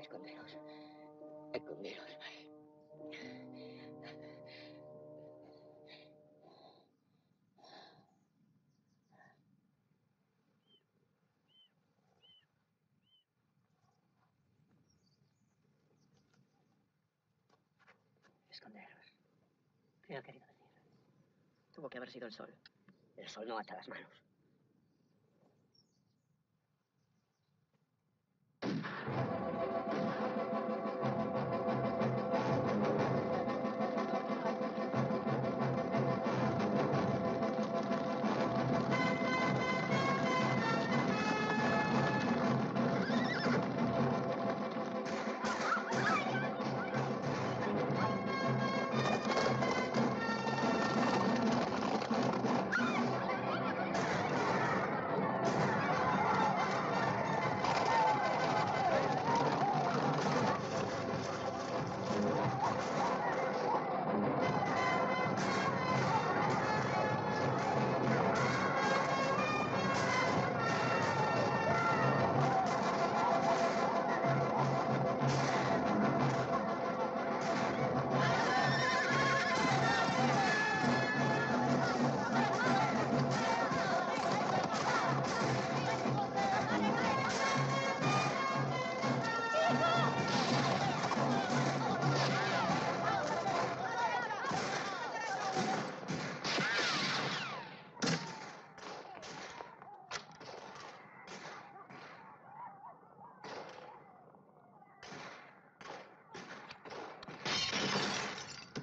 Esconderos. Esconderos. Esconderos. ¿Qué ha querido decir? Tuvo que haber sido el sol. El sol no ata las manos.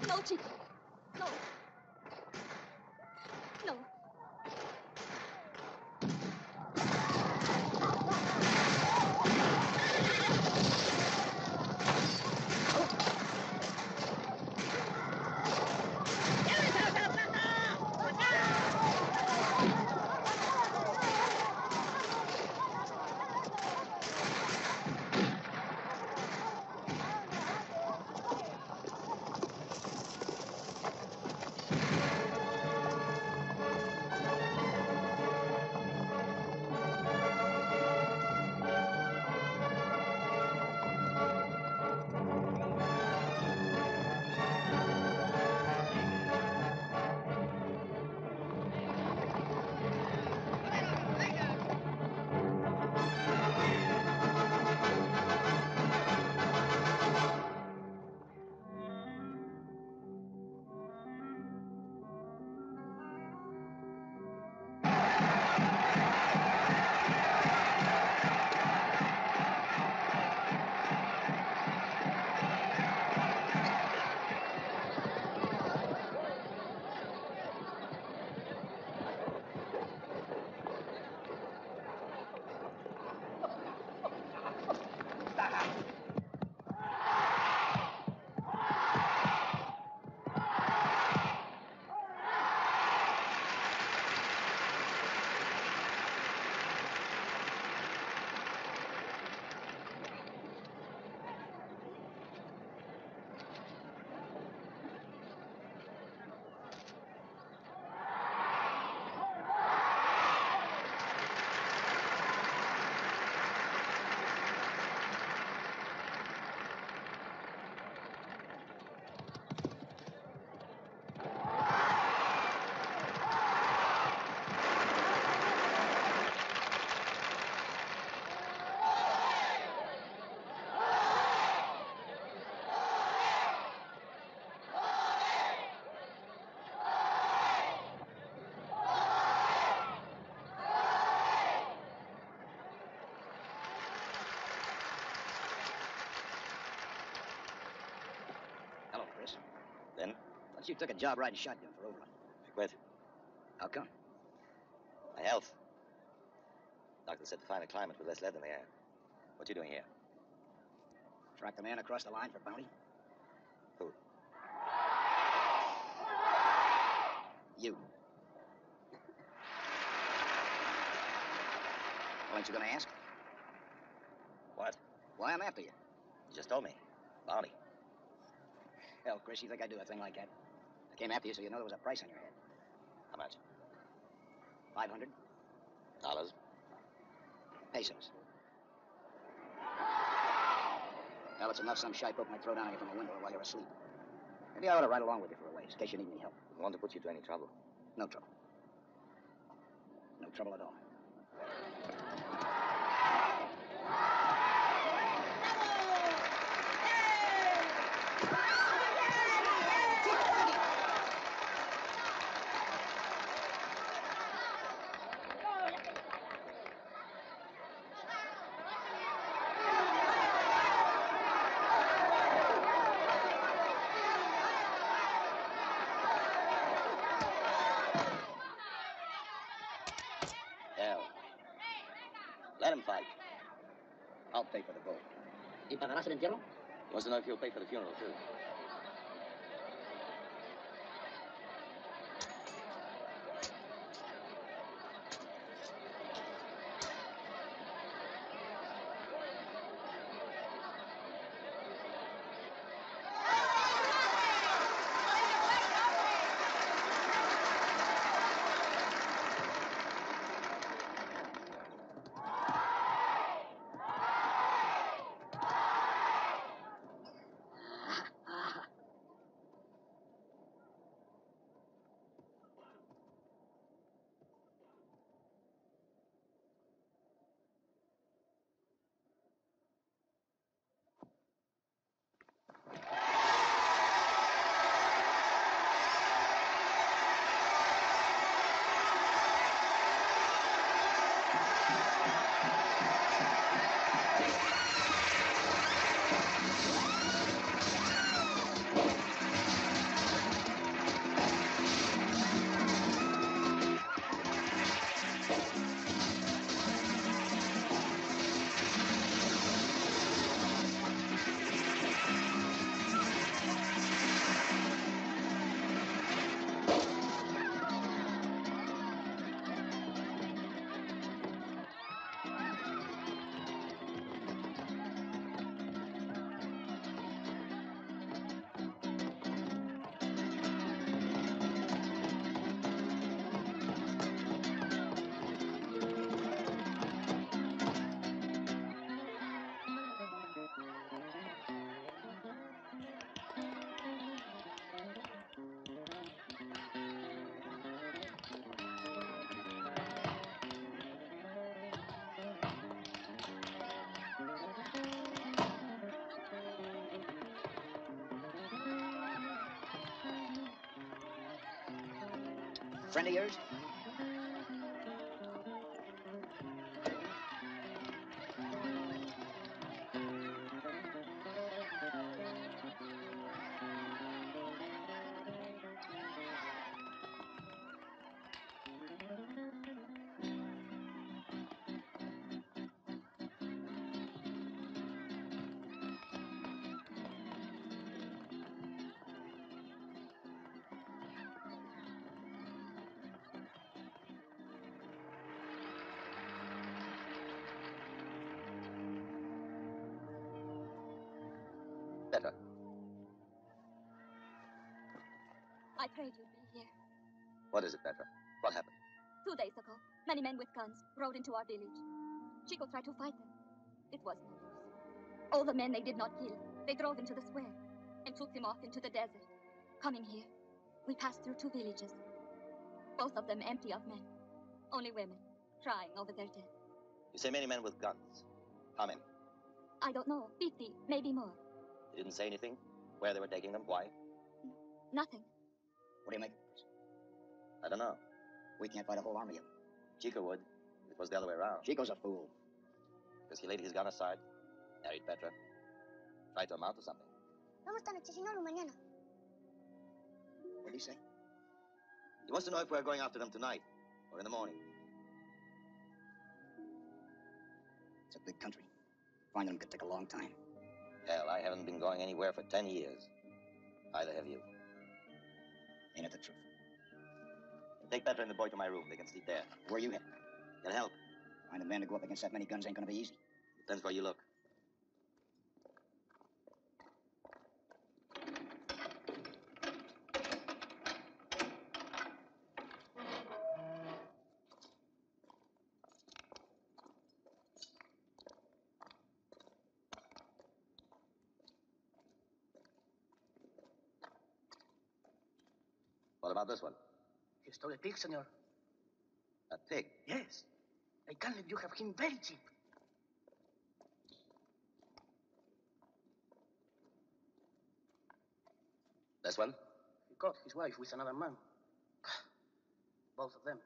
No, chico. No. No. Then? Once you took a job riding shotgun for Overland. I quit. How come? My health. Doctor said to find a climate with less lead in the air. What you doing here? Track the man across the line for bounty? Who? You. Well, ain't you gonna ask? What? Why I'm after you. You just told me. Bounty. Hell, Chris, you think I'd do a thing like that? I came after you so you know there was a price on your head. How much? 500 Dollars. pesos. Well, it's enough some shypoke might throw down on you from a window while you're asleep. Maybe I ought to ride along with you for a ways, in case you need any help. Wouldn't want to put you to any trouble. No trouble. No trouble at all. Hell. Let him fight. I'll pay for the boat. ¿Y pagarás el entierro? He wants to know if you'll pay for the funeral, too. Friend of yours? Better. I prayed you'd be here. What is it, Petra? What happened? 2 days ago, many men with guns rode into our village. Chico tried to fight them. It was no use. All the men they did not kill, they drove into the square and took them off into the desert. Coming here, we passed through 2 villages. Both of them empty of men. Only women, crying over their dead. You say many men with guns. How many? I don't know, 50, maybe more. They didn't say anything? Where they were taking them? Why? Nothing. What do you make? I don't know. We can't fight a whole army of them. Chico would. It was the other way around. Chico's a fool. Because he laid his gun aside, married Petra, tried to amount to something. Vamos esta noche, si no, mañana. What did he say? He wants to know if we're going after them tonight or in the morning. It's a big country. Finding them could take a long time. Hell, I haven't been going anywhere for 10 years. Either have you. Ain't it the truth? Take Petra and the boy to my room. They can sleep there. Where are you headed? Get help. Find a man to go up against that many guns ain't gonna be easy. Depends where you look. What about this one? He stole a pig, senor. A pig? Yes. I can let you have him very cheap. This one? He caught his wife with another man. Both of them.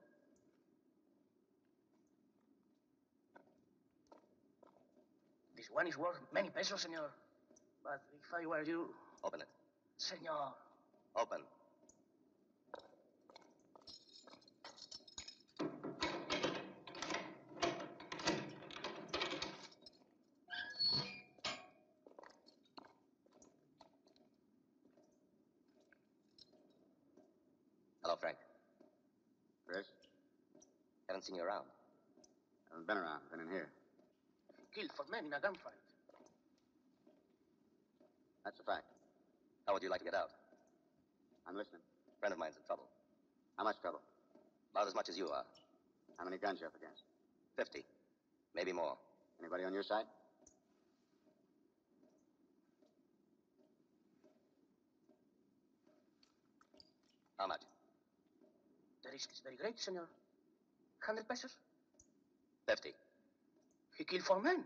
This one is worth many pesos, senor. But if I were you... Open it. Senor. Open. Hello, Frank. Chris? Haven't seen you around. Haven't been around. Been in here. Killed 4 men in a gunfight. That's a fact. How would you like to get out? I'm listening. A friend of mine's in trouble. How much trouble? About as much as you are. How many guns you up against? 50. Maybe more. Anybody on your side? How much? The risk is very great, senor. 100 pesos? 50. He killed 4 men.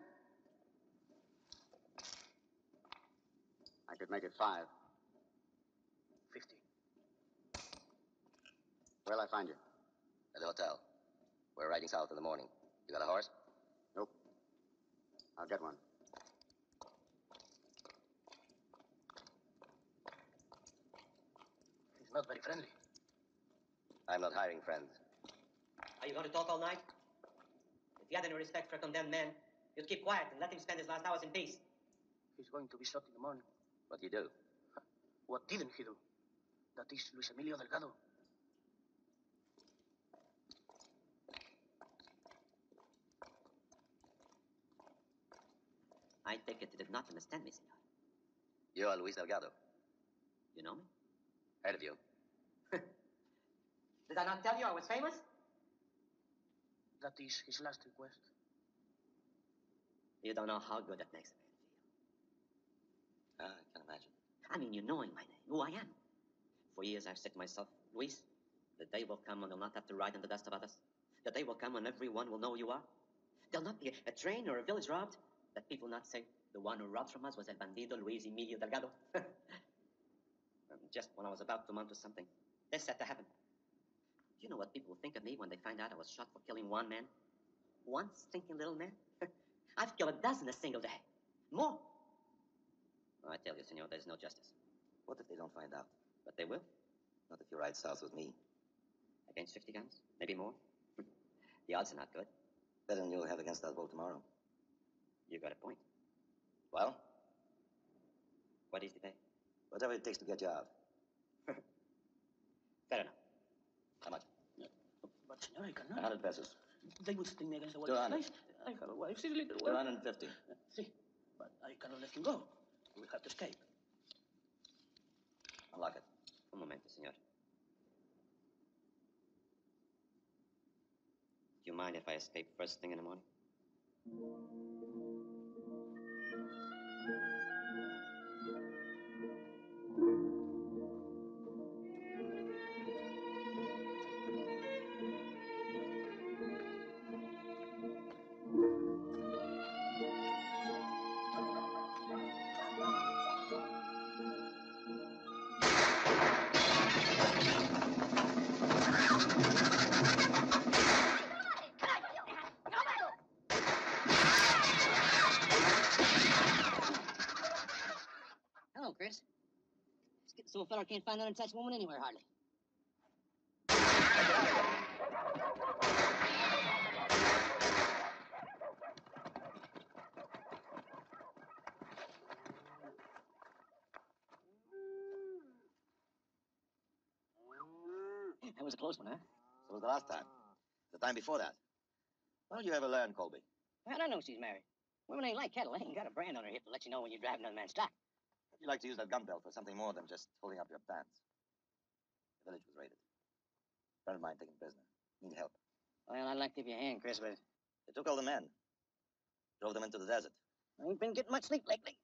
I could make it 5. 50. Where'll I find you? At the hotel. We're riding south in the morning. You got a horse? Nope. I'll get one. He's not very friendly. I'm not hiring friends. Are you going to talk all night? If you had any respect for a condemned man, you'd keep quiet and let him spend his last hours in peace. He's going to be shot in the morning. What do you do? What didn't he do? That is Luis Emilio Delgado. I take it you did not understand me, senor. You are Luis Delgado. You know me? Heard of you. Did I not tell you I was famous? That is his last request. You don't know how good that makes a man feel. I can imagine. I mean, you knowing my name, who I am. For years I've said to myself, Luis, the day will come when you'll not have to ride in the dust of others. The day will come when everyone will know who you are. There'll not be a train or a village robbed that people not say, the one who robbed from us was El Bandido Luis Emilio Delgado. Just when I was about to mount to something, this had to happen. Do you know what people will think of me when they find out I was shot for killing one man? One stinking little man? I've killed a dozen a single day. More. Oh, I tell you, senor, there's no justice. What if they don't find out? But they will. Not if you ride south with me. Against 50 guns? Maybe more. The odds are not good. Better than you'll have against that bull tomorrow. You got a point. Well, What is the pay? whatever it takes to get you out. Fair enough. How much? But, senor, I cannot. 100 pesos. They will sting me against the wall. 200. I have a wife. She's a little well. 250. See, but I cannot let him go. We will have to escape. Unlock it. Un momento, senor. Do you mind if I escape first thing in the morning? So a fella can't find an unattached woman anywhere, hardly. That was a close one, huh? So was the last time. The time before that. Why don't you ever learn, Colby? I don't know she's married. Women ain't like cattle. They ain't got a brand on her hip to let you know when you're driving another man's stock. How'd you like to use that gun belt for something more than just holding up your pants? The village was raided. A friend of mine taken prisoner. Need help. Well, I'd like to give you a hand, Chris, but They took all the men. Drove them into the desert. I ain't been getting much sleep lately.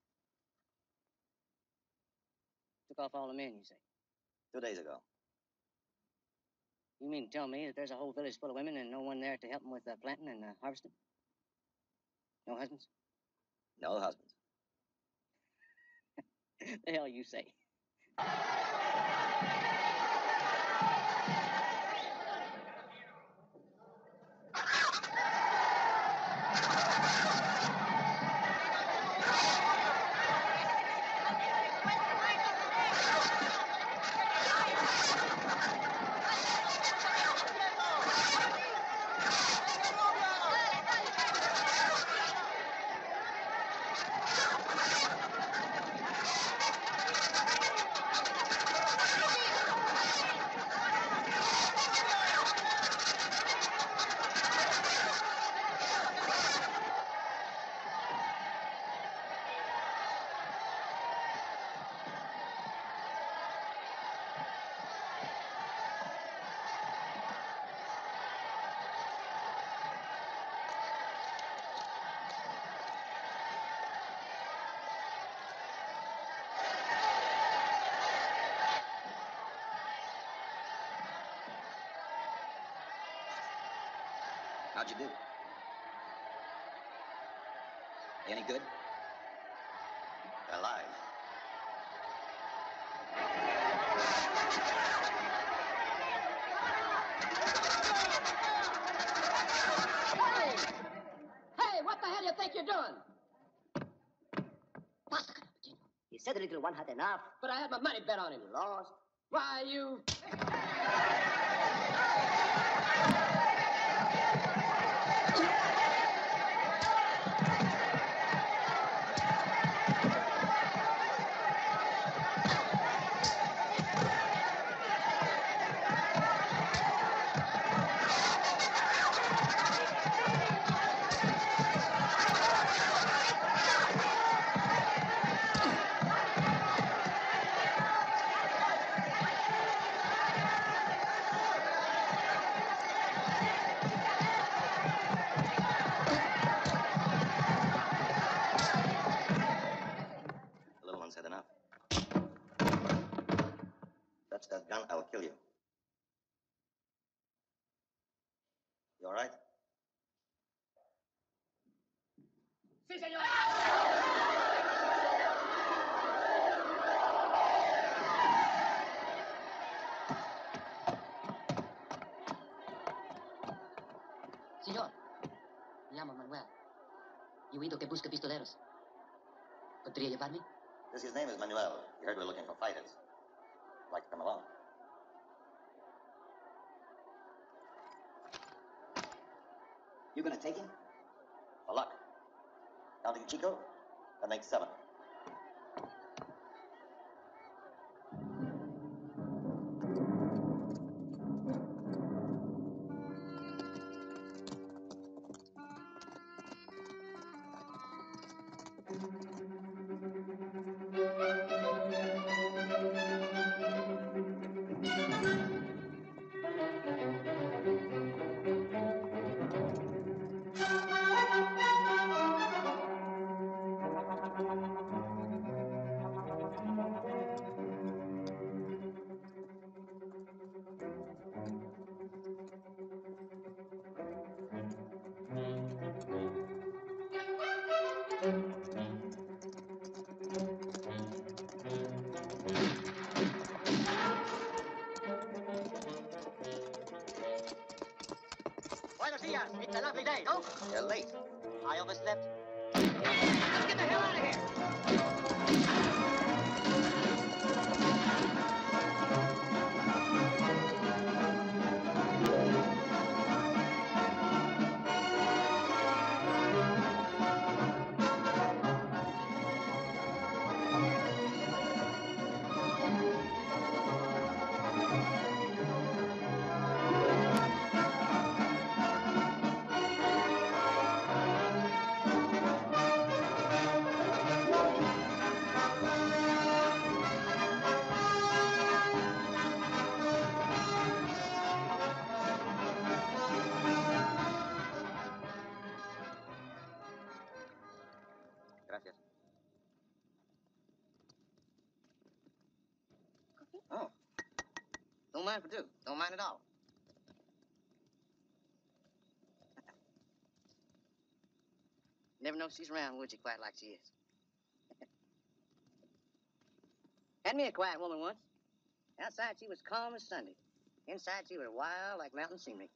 Took off all the men, you say? 2 days ago. You mean to tell me that there's a whole village full of women and no one there to help them with planting and harvesting? No husbands? No husbands. The hell you say? How'd you do? Any good? Alive. Hey, what the hell do you think you're doing? You said the little one had enough. But I had my money bet on him. You lost. Why, you... The little one said enough. Touch that gun, I'll kill you. You all right? Si, señor. Señor, me llamo Manuel. Y oído que busca pistoleros. ¿Podría llevarme? His name is Manuel. You heard we're looking for fighters. Like to come along? You gonna take him? For luck. Counting Chico, that makes 7. Buenos dias. It's a lovely day, no? You're late. I overslept. Let's get the hell out of here. Oh. Don't mind if I do. Don't mind at all. Never know she's around, would you, quite like she is. Had me a quiet woman once. Outside, she was calm as Sunday. Inside, she was wild like mountain scenery.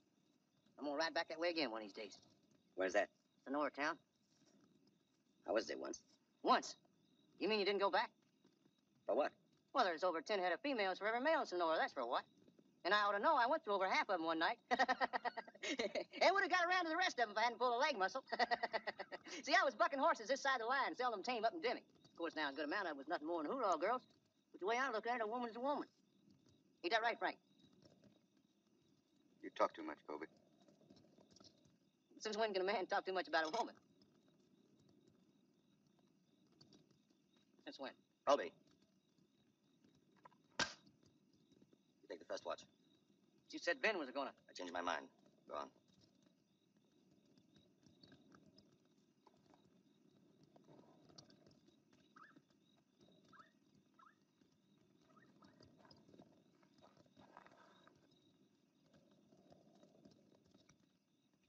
I'm gonna ride back that way again one of these days. Where's that? Sonora town. I was there once. Once. You mean you didn't go back? For what? Well, there's over 10 head of females for every male in Sonora, that's for what. And I ought to know I went through over half of them one night. And would have got around to the rest of them if I hadn't pulled a leg muscle. See, I was bucking horses this side of the line, seldom tame up in Demi. Of course, now a good amount of it was nothing more than hoorah girls. But the way I look at it, a woman's a woman. Ain't that right, Frank? You talk too much, Colby. Since when can a man talk too much about a woman? Since when? Colby. You take the first watch. You said Ben was gonna. I changed my mind. Go on.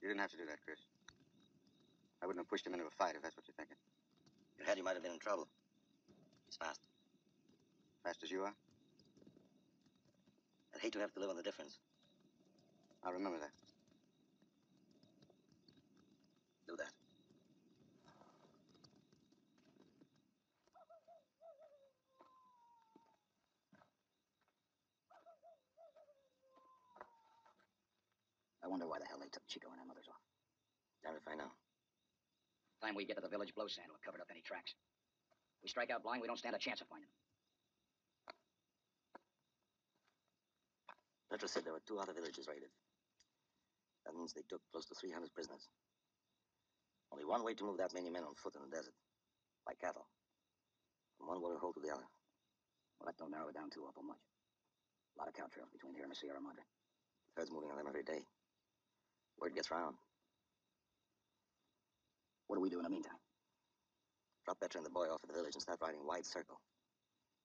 You didn't have to do that, Chris. I wouldn't have pushed him into a fight if that's what you're thinking. If you had, you might have been in trouble. He's fast. Fast as you are? I'd hate to have to live on the difference. I'll remember that. Do that. I wonder why the hell they took Chico and them others off. Damn if I know. Time we get to the village, blow sand will have covered up any tracks. We strike out blind, we don't stand a chance of finding them. Petra said there were 2 other villages raided. That means they took close to 300 prisoners. Only one way to move that many men on foot in the desert. By cattle. From one water hole to the other. Well, that don't narrow it down too awful much. A lot of cow trails between here and the Sierra Madre. The herd's moving on them every day. Word gets round. What do we do in the meantime? Drop Petra and the boy off at the village and start riding wide circle.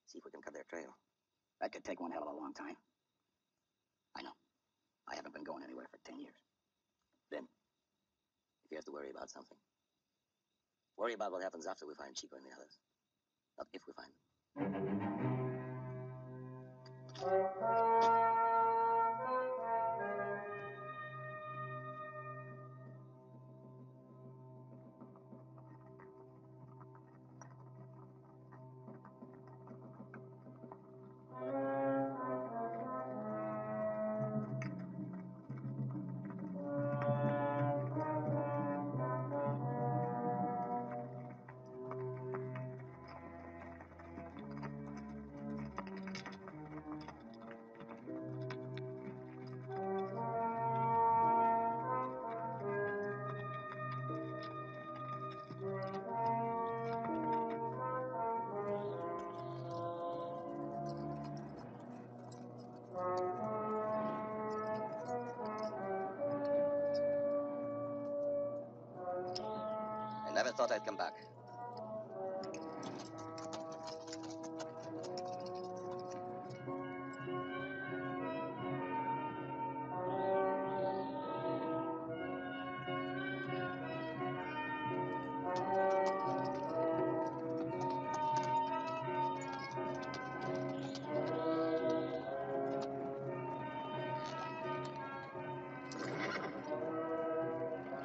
See if we can cut their trail. That could take one hell of a long time. I know. I haven't been going anywhere for 10 years. Then, if you have to worry about something, worry about what happens after we find Chico and the others. Not if we find them. I never thought I'd come back.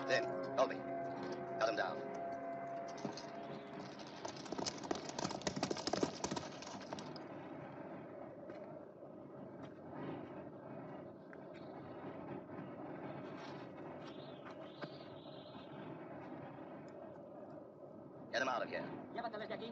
Then, Colby, cut him down. Get him out of here. Llévateles de aquí.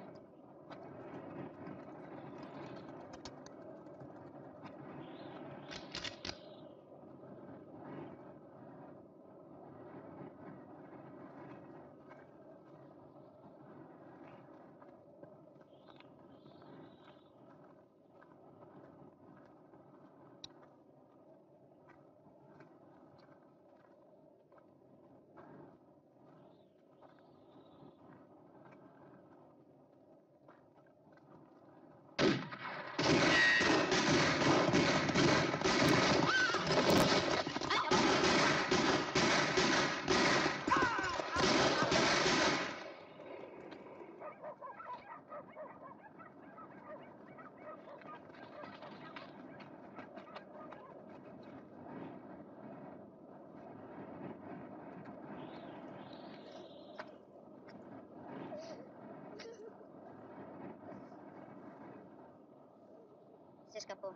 Se escapó.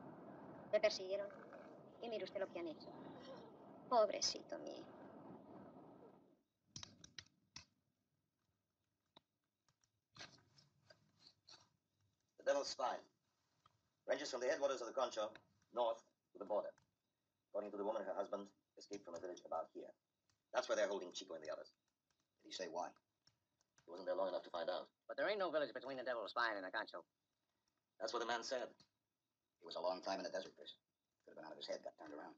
Le persiguieron. Y mire usted lo que han hecho. Pobrecito mío. The Devil's Spine. Ranges from the headwaters of the Concho, north to the border. According to the woman, her husband escaped from a village about here. That's where they're holding Chico and the others. Did he say why? He wasn't there long enough to find out. But there ain't no village between the Devil's Spine and the Concho. That's what the man said. He was a long time in the desert, Chris. Could have been out of his head, got turned around.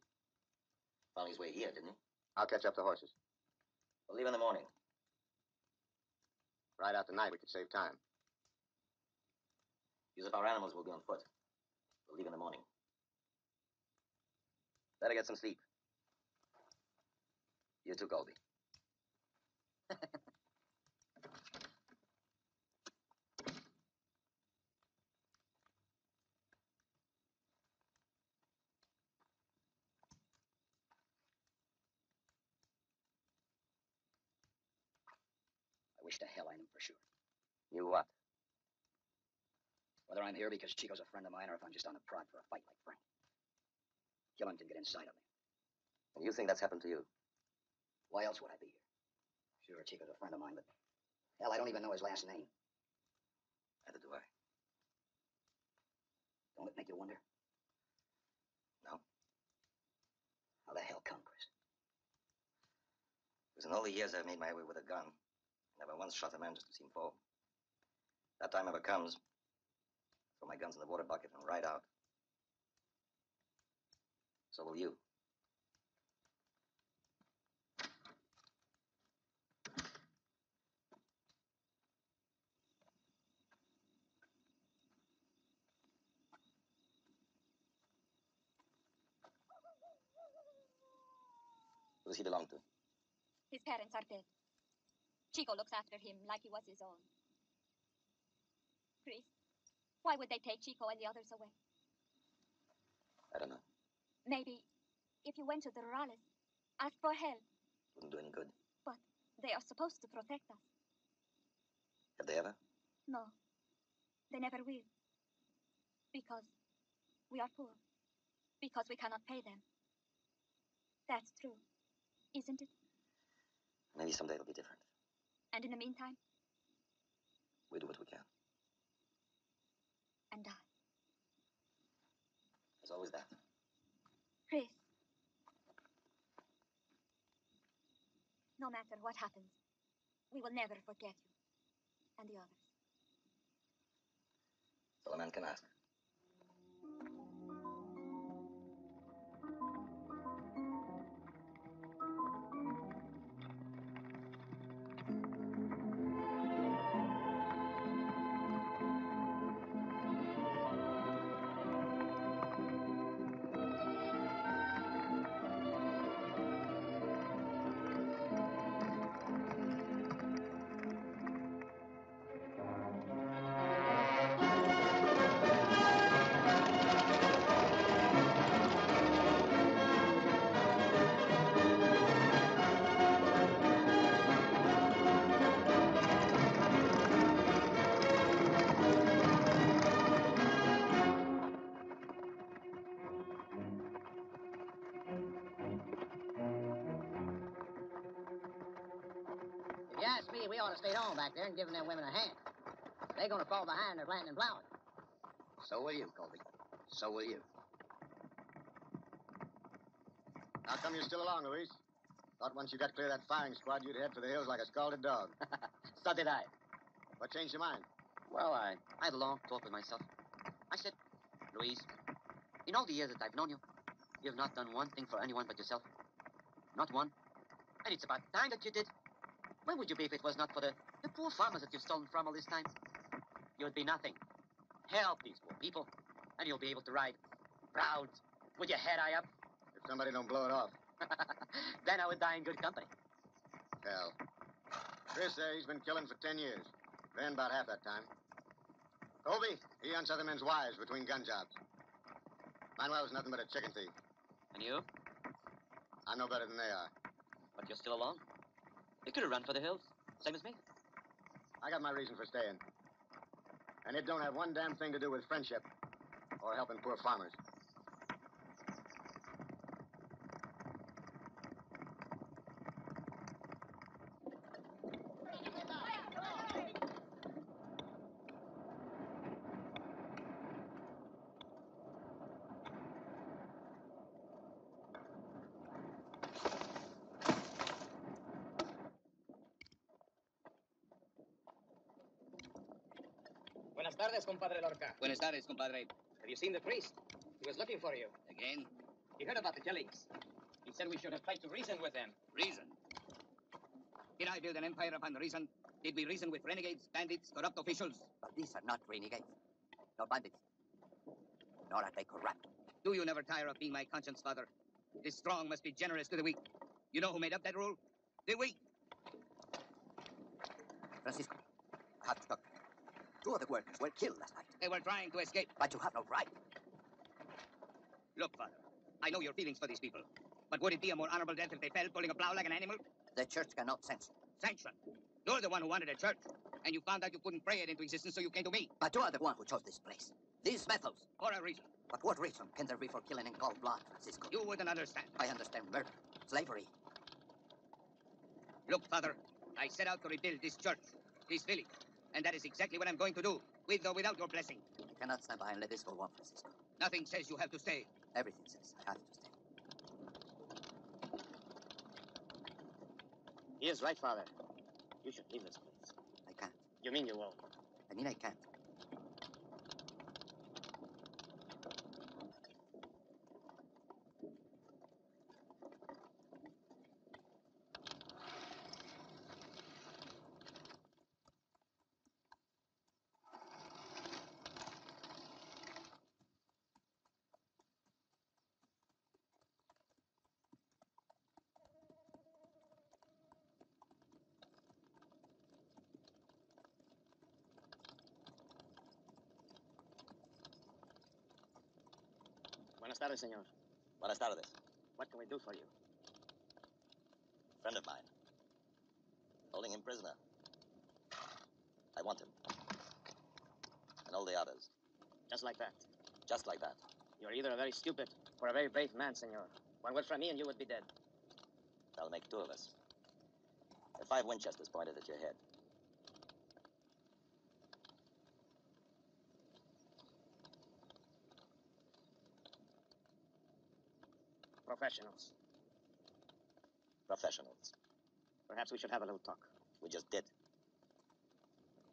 Found his way here, didn't he? I'll catch up the horses. We'll leave in the morning. Ride out tonight, we could save time. Use of our animals will be on foot. We'll leave in the morning. Better get some sleep. You too, Colby. I wish to hell I knew for sure. Knew what? Whether I'm here because Chico's a friend of mine or if I'm just on the prod for a fight like Frank. Killing can get inside of me. And you think that's happened to you? Why else would I be here? Sure, Chico's a friend of mine, but hell, I don't even know his last name. Neither do I. Don't it make you wonder? No. How the hell come, Chris? Because in all the years I've made my way with a gun, I never once shot a man just to see him fall. That time ever comes, throw my guns in the water bucket and ride out. So will you. Who does he belong to? His parents are dead. Chico looks after him like he was his own. Chris, why would they take Chico and the others away? I don't know. Maybe if you went to the rurales, asked for help. Wouldn't do any good. But they are supposed to protect us. Have they ever? No, they never will. Because we are poor. Because we cannot pay them. That's true, isn't it? Maybe someday it'll be different. And in the meantime, We do what we can. and die. There's always that. Chris. No matter what happens, we will never forget you. And the others. That's all a man can ask. If you ask me, we ought to stay home back there and give them women a hand. They're going to fall behind their planting and plowing. So will you, Colby. So will you. How come you're still along, Luis? Thought once you got clear of that firing squad, you'd head for the hills like a scalded dog. So did I. What changed your mind? Well, I had a long talk with myself. I said, Louise, in all the years that I've known you, you have not done one thing for anyone but yourself. Not one. And it's about time that you did. Where would you be if it was not for the poor farmers that you've stolen from all this time? You would be nothing. Help these poor people, and you'll be able to ride proud with your head high up. If somebody don't blow it off. Then I would die in good company. Hell. Chris there, he's been killing for 10 years. Ran about half that time. Colby, he hunts other men's wives between gun jobs. Manuel was nothing but a chicken thief. And you? I'm no better than they are. But you're still alone. You could have run for the hills, same as me. I got my reason for staying. And it don't have one damn thing to do with friendship or helping poor farmers. Buenas tardes, compadre Lorca. Buenas tardes, compadre. Have you seen the priest? He was looking for you. Again? He heard about the killings. He said we should have tried to reason with them. Reason. Did I build an empire upon reason? Did we reason with renegades, bandits, corrupt officials? But these are not renegades, nor bandits, nor are they corrupt. Do you never tire of being my conscience, father? The strong must be generous to the weak. You know who made up that rule? The weak. Francisco, I have to talk. 2 of the workers were killed last night. They were trying to escape. But you have no right. Look, father, I know your feelings for these people. But would it be a more honorable death if they fell pulling a plow like an animal? The church cannot censor. Sanction. You're the one who wanted a church. And you found out you couldn't pray it into existence, so you came to me. But you are the one who chose this place. These methods. For a reason. But what reason can there be for killing in cold blood, Francisco? You wouldn't understand. I understand murder, slavery. Look, father, I set out to rebuild this church, this village. And that is exactly what I'm going to do, with or without your blessing. I cannot stand by and let this go on, Francisco. Nothing says you have to stay. Everything says I have to stay. He is right, Father. You should leave this place. I can't. You mean you won't? I mean I can't. Buenas tardes, señor. Buenas tardes. What can we do for you? Friend of mine. Holding him prisoner. I want him. And all the others. Just like that. Just like that. You're either a very stupid or a very brave man, senor. One word from me and you would be dead. That'll make 2 of us. There are 5 Winchesters pointed at your head. Professionals. Professionals. Perhaps we should have a little talk. We just did.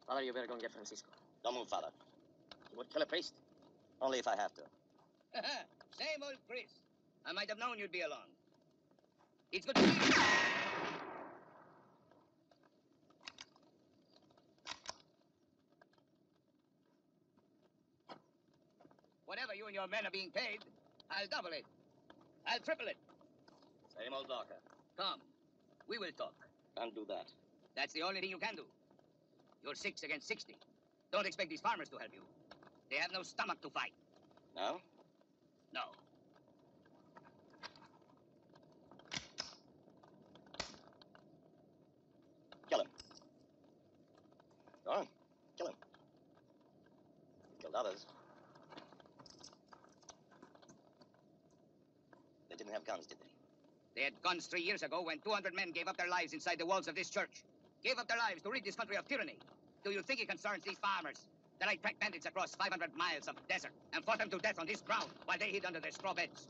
Father, you better go and get Francisco. Don't move, Father. You would kill a priest? Only if I have to. Same old Chris. I might have known you'd be along. It's good to see you. Whatever you and your men are being paid, I'll double it. I'll triple it. Same old Locker. Come, we will talk. Can't do that. That's the only thing you can do. You're 6 against 60. Don't expect these farmers to help you. They have no stomach to fight. No? No. Kill him. Go on. Kill him. Killed others. They didn't have guns, did they? They had guns 3 years ago when 200 men gave up their lives inside the walls of this church. Gave up their lives to rid this country of tyranny. Do you think it concerns these farmers that I tracked bandits across 500 miles of desert and fought them to death on this ground while they hid under their straw beds?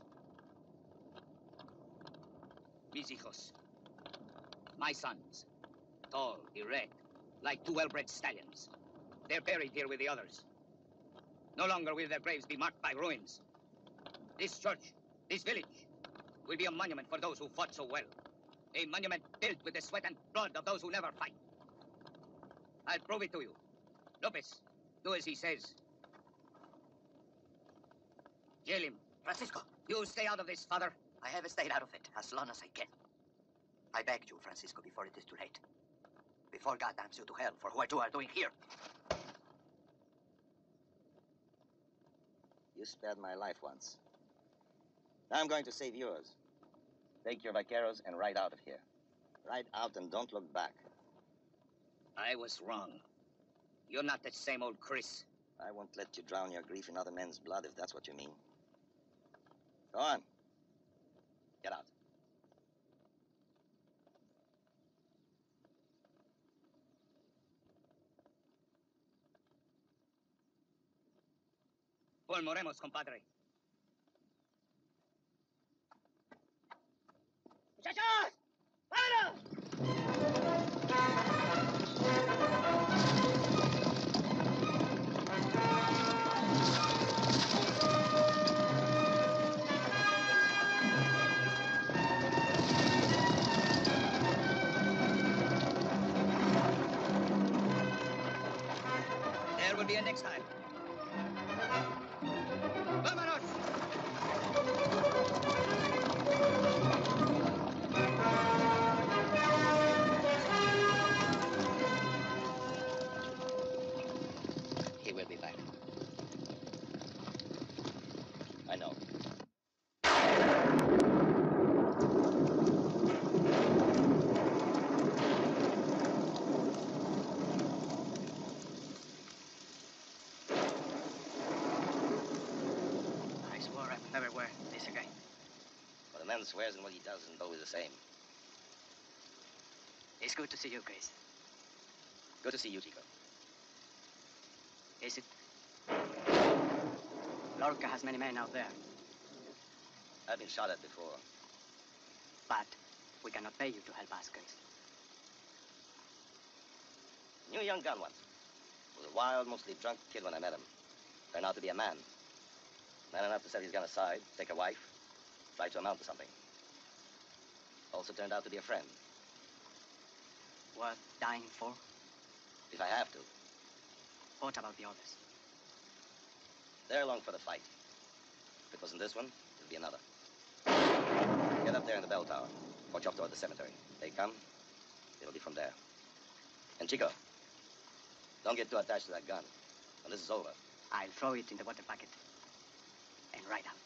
Mis hijos. My sons. Tall, erect, like 2 well-bred stallions. They're buried here with the others. No longer will their graves be marked by ruins. This church, this village, will be a monument for those who fought so well. A monument built with the sweat and blood of those who never fight. I'll prove it to you. Lopez, do as he says. Jail him. Francisco, You stay out of this, father. I have stayed out of it as long as I can. I beg you, Francisco, before it is too late. Before God damns you to hell for what you are doing here. You spared my life once. Now I'm going to save yours. Take your vaqueros and ride out of here. Ride out and don't look back. I was wrong. You're not that same old Chris. I won't let you drown your grief in other men's blood, if that's what you mean. Go on. Get out. Volveremos, compadre. ¡Muchachos! ¡Vámonos! There will be a next time. ¡Vámonos! He will be back. I know. I swore I would never wear this again. What a man swears and what he does isn't always the same. It's good to see you, Chris. Good to see you, Chico. Is it? Lorca has many men out there, I've been shot at before. but we cannot pay you to help us, Chris. Knew a young gun once. Was a wild, mostly drunk kid when I met him. Turned out to be a man. Man enough to set his gun aside, take a wife, try to amount to something. Also turned out to be a friend. Worth dying for? If I have to. What about the others? They're along for the fight. If it wasn't this one, it'll be another. Get up there in the bell tower. Watch off toward the cemetery. They come, it'll be from there. And Chico, don't get too attached to that gun. When this is over, I'll throw it in the water bucket and ride out.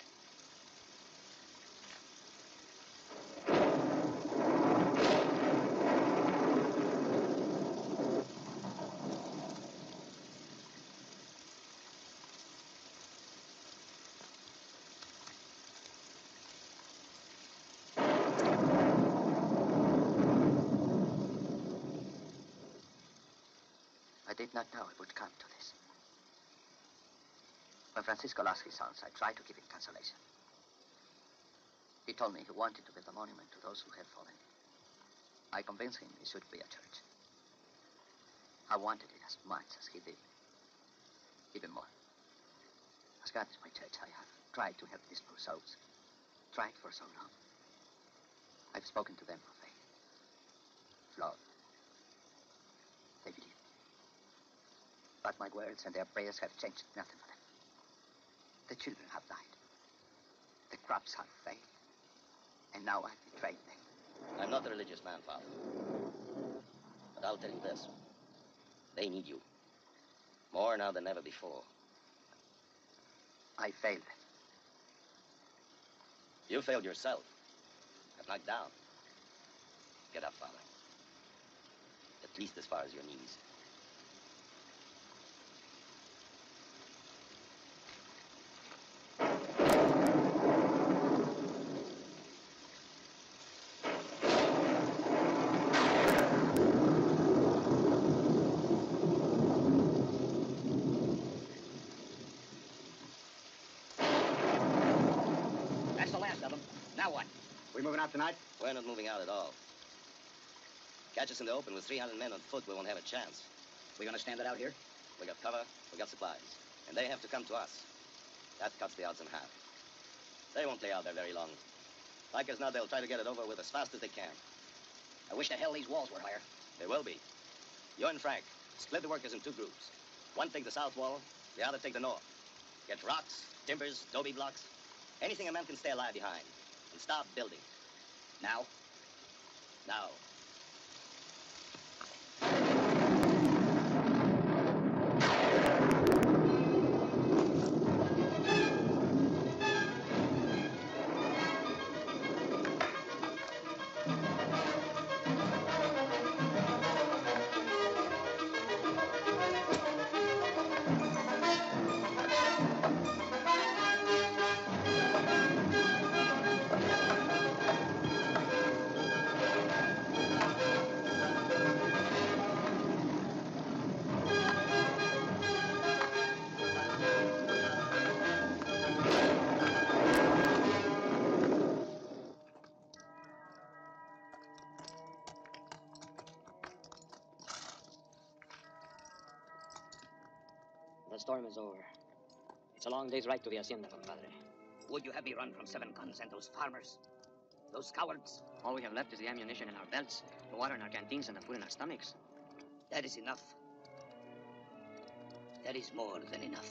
I did not know it would come to this. When Francisco lost his sons, I tried to give him consolation. He told me he wanted to build a monument to those who had fallen. I convinced him it should be a church. I wanted it as much as he did. Even more. As God is my church, I have tried to help these poor souls. Tried for so long. I've spoken to them for faith. Lord. They believe. But my words and their prayers have changed nothing for them. The children have died. The crops have failed. And now I've betrayed them. I'm not a religious man, Father. But I'll tell you this. They need you. More now than ever before. I failed them. You failed yourself. Got knocked down. Get up, Father. At least as far as your knees. That's the last of them. Now what? We moving out tonight? We're not moving out at all. Catch us in the open with 300 men on foot, we won't have a chance. We gonna stand it out here? We got cover, we got supplies. And they have to come to us. That cuts the odds in half. They won't play out there very long. Like as not, they'll try to get it over with as fast as they can. I wish to hell these walls were higher. They will be. You and Frank, split the workers in two groups. One take the south wall, the other take the north. Get rocks, timbers, adobe blocks, anything a man can stay alive behind. And start building. Now? Now. storm is over. It's a long day's ride to the hacienda, compadre. Would you have me run from 7 guns and those farmers? Those cowards? All we have left is the ammunition in our belts, the water in our canteens, and the food in our stomachs. That is enough. That is more than enough.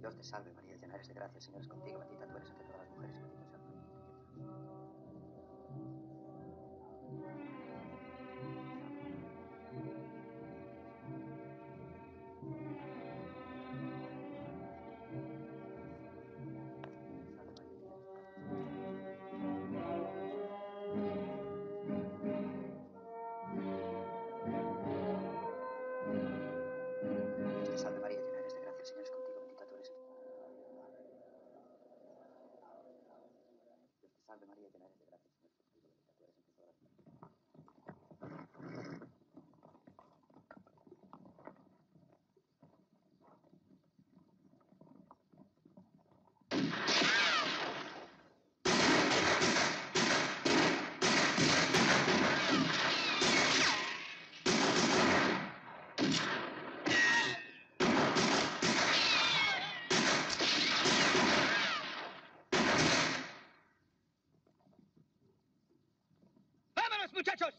Dios te salve, María, llena eres de gracia, el Señor es contigo, bendita tú eres entre todas las mujeres, bendito sea tu fruto. Dios te salve, María, llena eres de gracia, el Señor es contigo, bendita tú eres. Dios te salve, María, llena eres de gracia, el Señor es contigo, bendita tú eres entre todas las mujeres. ¡Vámonos, muchachos!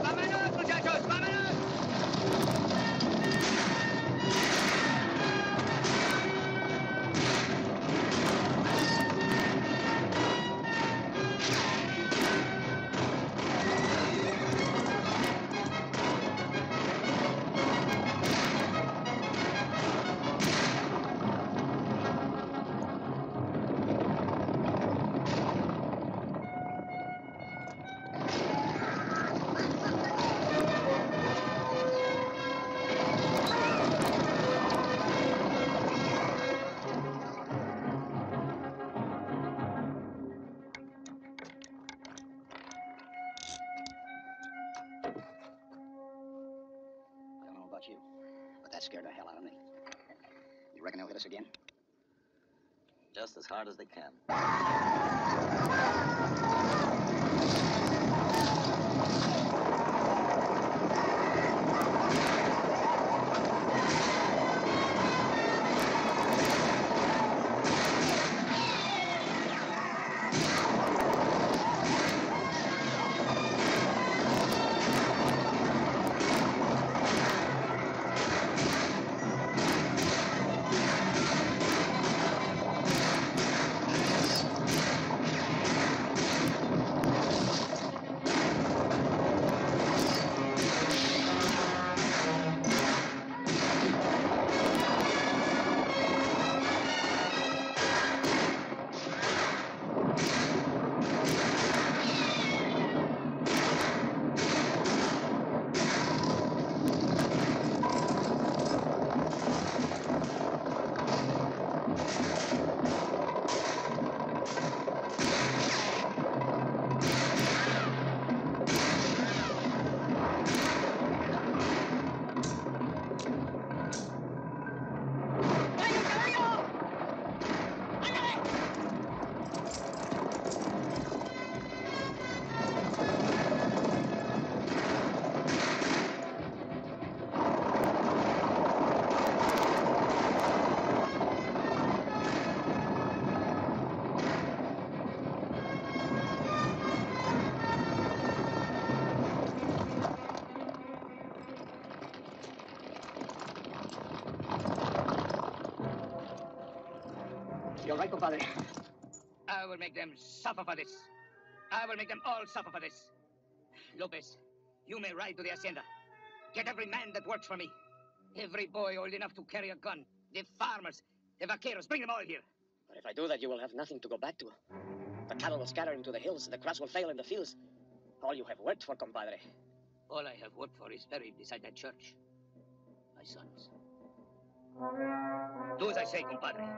¡Vámonos, muchachos! ¡Vámonos! I don't know about you, but that scared the hell out of me. You reckon they'll hit us again? Just as hard as they can. You all right, compadre? I will make them suffer for this. I will make them all suffer for this. Lopez, you may ride to the hacienda. Get every man that works for me. Every boy old enough to carry a gun. The farmers, the vaqueros, bring them all here. But if I do that, you will have nothing to go back to. The cattle will scatter into the hills. The crops will fail in the fields. All you have worked for, compadre. All I have worked for is buried beside that church. My sons. Do as I say, compadre.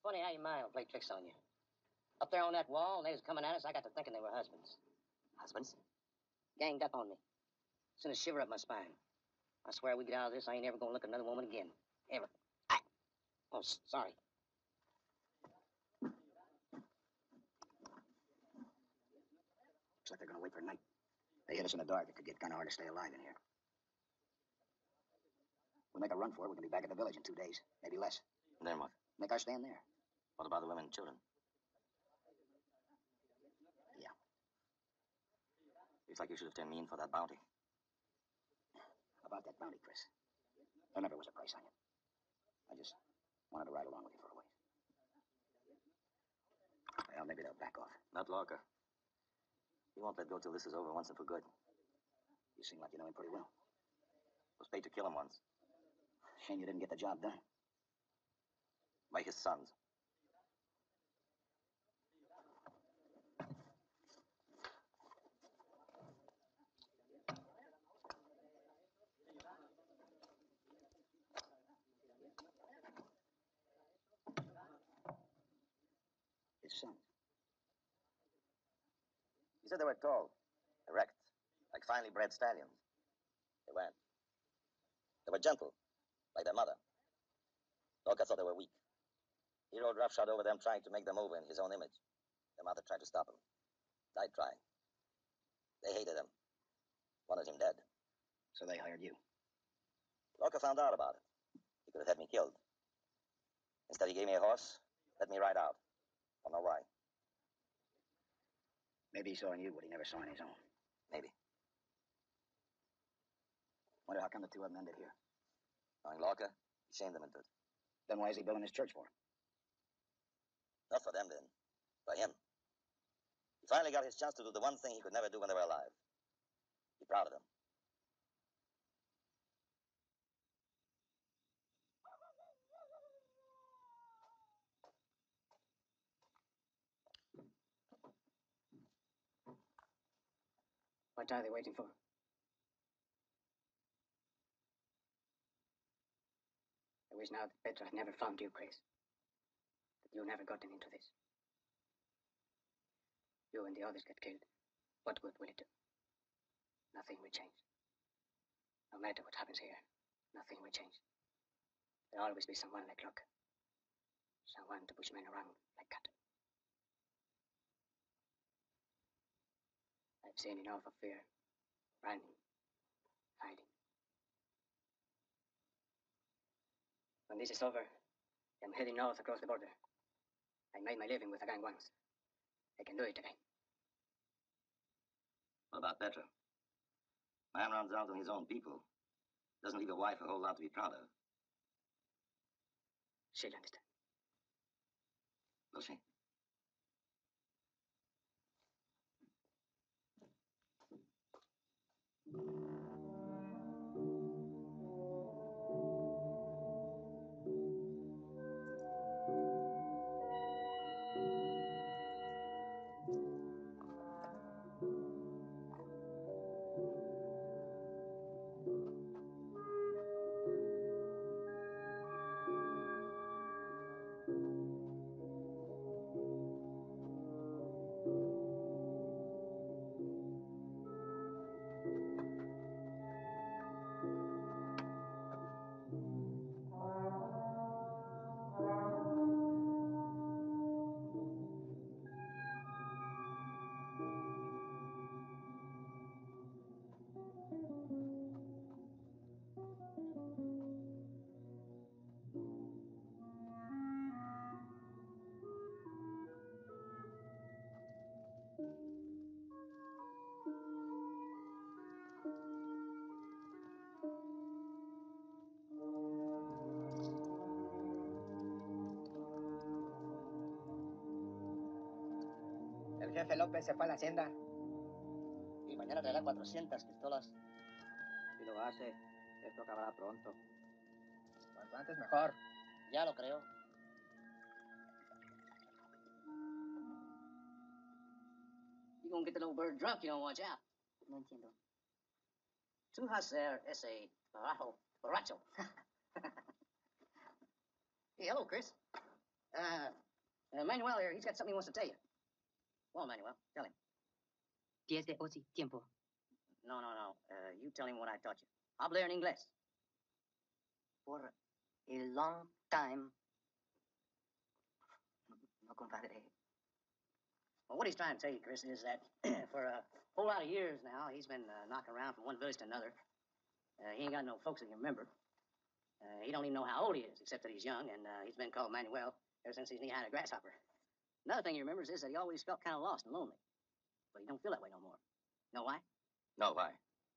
Funny how your mind will play tricks on you. Up there on that wall, and they was coming at us, I got to thinking they were husbands. Husbands? Ganged up on me. Sent a shiver up my spine. I swear we get out of this, I ain't ever gonna look at another woman again. Ever. Oh, sorry. Looks like they're gonna wait for night. They hit us in the dark. It could get kind of hard to stay alive in here. We make a run for it, we can be back at the village in 2 days, maybe less. And then what? Make our stand there. What about the women and children? Yeah. Looks like you should have turned me in for that bounty. About that bounty, Chris. There never was a price on you. I just wanted to ride along with you for a ways. Well, maybe they'll back off. Not Lorca. He won't let go till this is over once and for good. You seem like you know him pretty well. Was paid to kill him once. Shame you didn't get the job done. By his sons. His sons. He said they were tall, erect, like finely bred stallions. They weren't. They were gentle, like their mother. Lorca thought they were weak. He rode roughshod over them, trying to make them over in his own image. Their mother tried to stop him. Died trying. They hated him. Wanted him dead. So they hired you. Lorca found out about it. He could have had me killed. Instead, he gave me a horse, let me ride out. Don't know why. Maybe he saw in you what he never saw in his own. Maybe. Wonder how come the two of them ended here. Knowing Lorca, he shamed them into it. Then why is he building this church for? Not for them, then. For him. He finally got his chance to do the one thing he could never do when they were alive. Be proud of them. What are they waiting for? I wish now that Petra had never found you, Chris. That you never gotten into this. You and the others get killed. What good will it do? Nothing will change. No matter what happens here, nothing will change. There'll always be someone like Locke. Someone to push men around like cattle. I've seen enough of fear, running, hiding. When this is over, I'm heading north across the border. I made my living with a gang once. I can do it again. What about Petra? Man runs out on his own people. Doesn't leave a wife a whole lot to be proud of. She'll understand. Will she? El jefe López se fue a la hacienda. Y mañana traerá 400 pistolas. Si lo hace, esto acabará pronto. Cuanto antes mejor. Ya lo creo. You're gonna get the little bird drunk, you don't watch out. No entiendo. Two hacer ese borracho. Hey, hello, Chris. Manuel here, he's got something he wants to tell you. Well, Manuel, tell him. 10 de Osi, tiempo. No. You tell him what I taught you. Hablar en inglés. For a long time. No, compadre. Well, what he's trying to tell you, Chris, is that for a whole lot of years now, he's been knocking around from one village to another. He ain't got no folks that can remember. He don't even know how old he is, except that he's young, and he's been called Manuel ever since he's knee-high to a grasshopper. Another thing he remembers is that he always felt kind of lost and lonely. But he don't feel that way no more. Know why? No, why?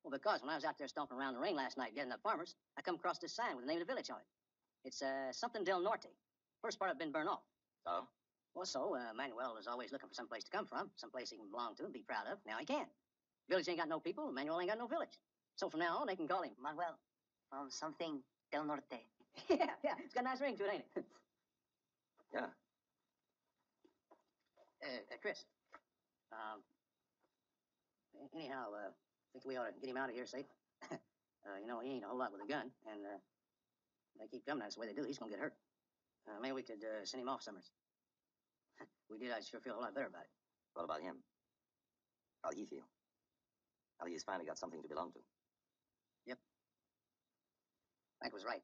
Well, because when I was out there stomping around in the rain last night getting up farmers, I come across this sign with the name of the village on it. It's something del Norte. First part of it been burned off. So? Well, so Manuel is always looking for some place to come from, some place he can belong to and be proud of. Now he can. Village ain't got no people, Manuel ain't got no village. So from now on, they can call him Manuel, from something del Norte. yeah, it's got a nice ring to it, ain't it? Yeah. Chris. Anyhow, think we ought to get him out of here safe. You know, he ain't a whole lot with a gun, and they keep coming. That's the way they do. He's gonna get hurt. Maybe we could send him off summers. We did. I'd sure feel a lot better about it. What about him? How'll he feel? Now he's finally got something to belong to. Yep. Frank was right.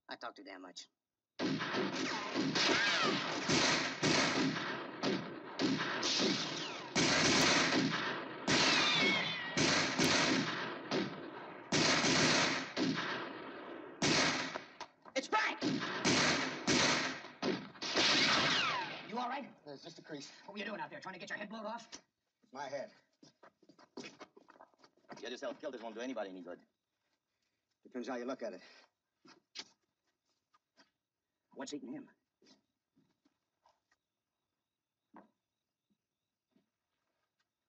I talk too damn much. It's Frank! You all right? It's just a crease. What were you doing out there? Trying to get your head blown off? It's my head. Get yourself killed, it won't do anybody any good. Depends how you look at it. What's eating him?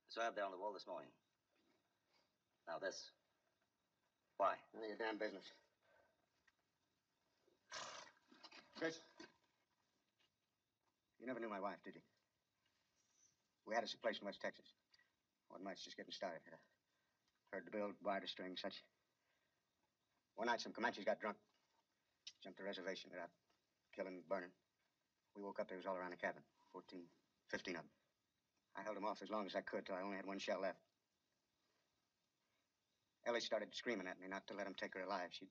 Saw up there on the wall this morning. Now this. Why? None of your damn business. Chris, you never knew my wife, did you? We had us a place in West Texas. One night's just getting started. Heard the bill, wired a string, such. One night, some Comanches got drunk. Jumped the reservation without killing and burning. We woke up, there was all around the cabin. 14, 15 of them. I held them off as long as I could till I only had one shell left. Ellie started screaming at me not to let them take her alive. She'd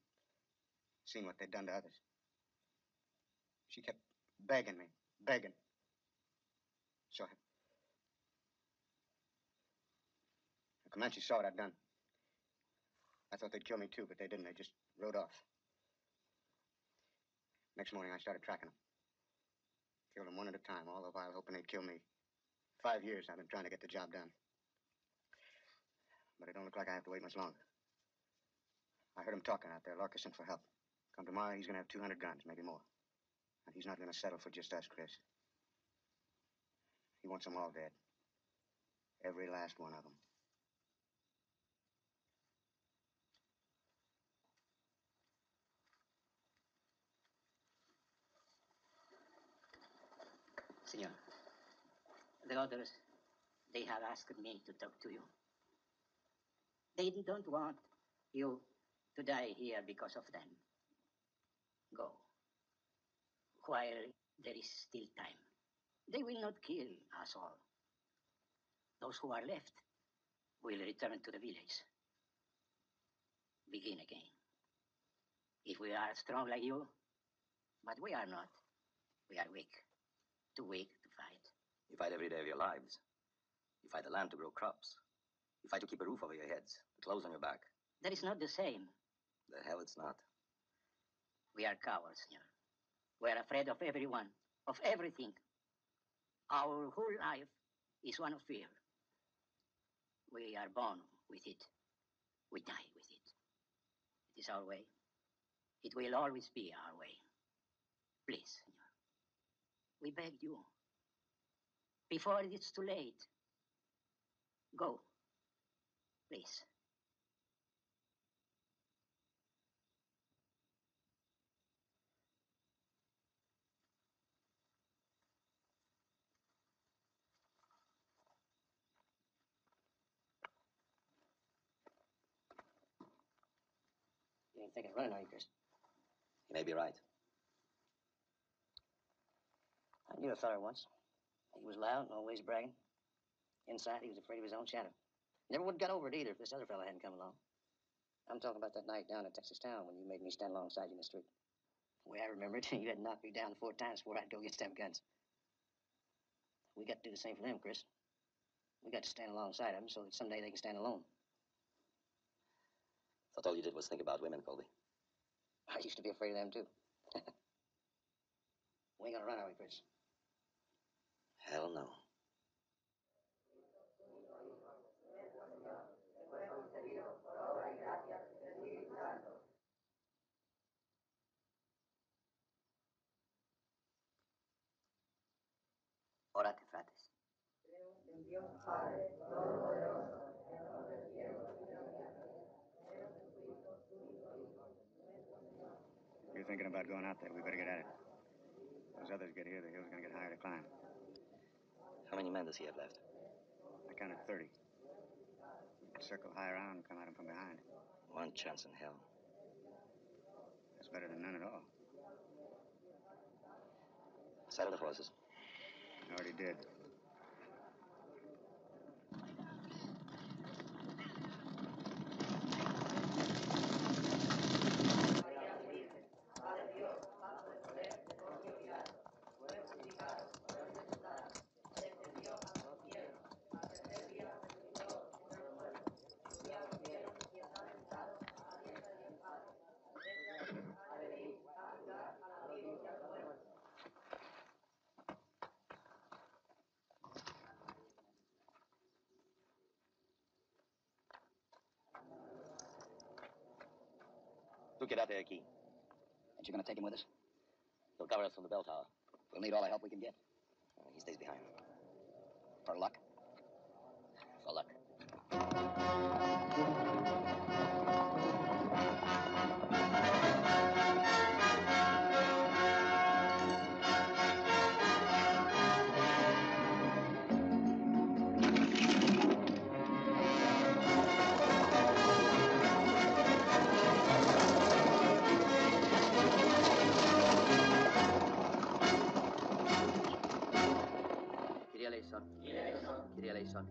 seen what they'd done to others. She kept begging me, begging. So the Comanches saw what I'd done. I thought they'd kill me too, but they didn't. They just rode off. Next morning, I started tracking them. Killed them one at a time, all the while hoping they'd kill me. 5 years I've been trying to get the job done. But it don't look like I have to wait much longer. I heard him talking out there, Larkison for help. Come tomorrow, he's going to have 200 guns, maybe more. And he's not going to settle for just us, Chris. He wants them all dead. Every last one of them. Senor, the others, they have asked me to talk to you. They don't want you to die here because of them. Go. While there is still time. They will not kill us all. Those who are left will return to the village. Begin again. If we are strong like you, but we are not. We are weak. Too weak to fight. You fight every day of your lives. You fight the land to grow crops. You fight to keep a roof over your heads, the clothes on your back. That is not the same. The hell it's not. We are cowards, senor. We are afraid of everyone, of everything. Our whole life is one of fear. We are born with it. We die with it. It is our way. It will always be our way. Please, senor. We beg you. Before it is too late. Go. Please. You ain't thinking of running, are you, Chris? You may be right. I knew a feller once. He was loud and always bragging. Inside, he was afraid of his own shadow. Never would have got over it either if this other fella hadn't come along. I'm talking about that night down at Texas Town when you made me stand alongside you in the street. The way I remember it, you had knocked me down 4 times before I'd go get them guns. We got to do the same for them, Chris. We got to stand alongside them so that someday they can stand alone. Thought all you did was think about women, Colby. I used to be afraid of them, too. We ain't gonna run, are we, Chris? Hell no. Orate, frates. You're thinking about going out there. We better get at it. Those others get here, the hill's gonna get higher to climb. How many men does he have left? I counted 30. Circle high around and come at him from behind. One chance in hell. That's better than none at all. Saddle the horses. I already did. Tú quédate aquí. Ain't you gonna take him with us? He'll cover us from the bell tower. We'll need all the help we can get. He stays behind. For luck. For luck. Kyrie eleison. Kyrie eleison. Kyrie eleison.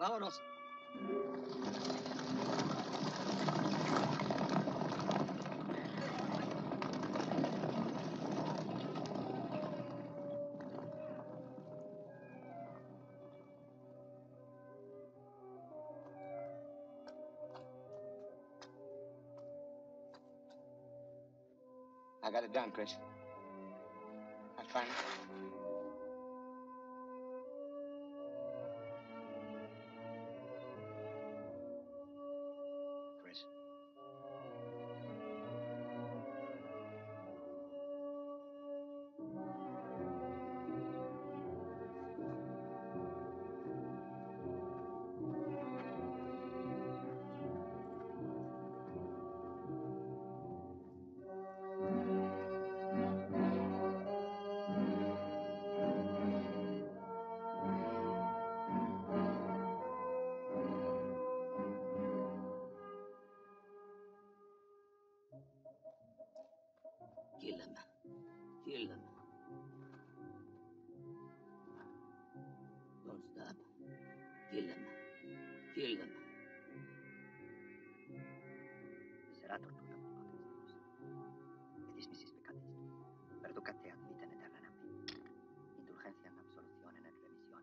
Vámonos. I got it done, Chris. I finally. Chris. Kill him. Kill him. Don't stop. Kill him. Kill him. Será tortura por Padre Dios. Et dismissis peccatis. Perducate ad vitam aeternam. Indulgencia en absolución en remisión en peccator.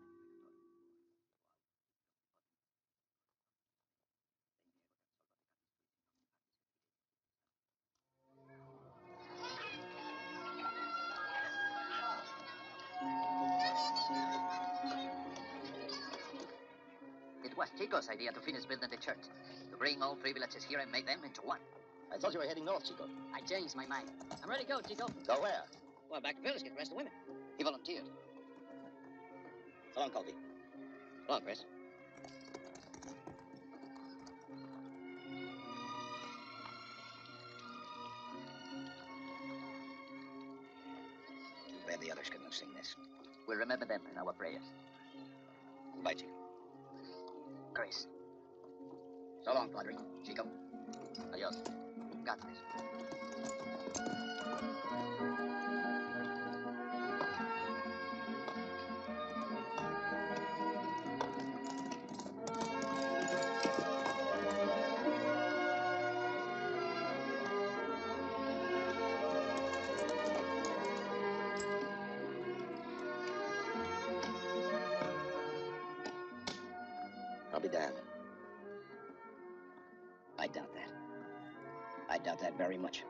It was Chico's idea to finish building the church. To bring all three villages here and make them into one. I thought you were heading north, Chico. I changed my mind. I'm ready to go, Chico. Go where? Well, back to village, get the rest of the women. He volunteered. So long, Colby. So long, Chris. Too bad the others couldn't have seen this. We'll remember them in our prayers. Goodbye, Chico. Chris. So long, Padre. Chico. Adios. God bless. I'll be damned. I doubt that. I doubt that very much.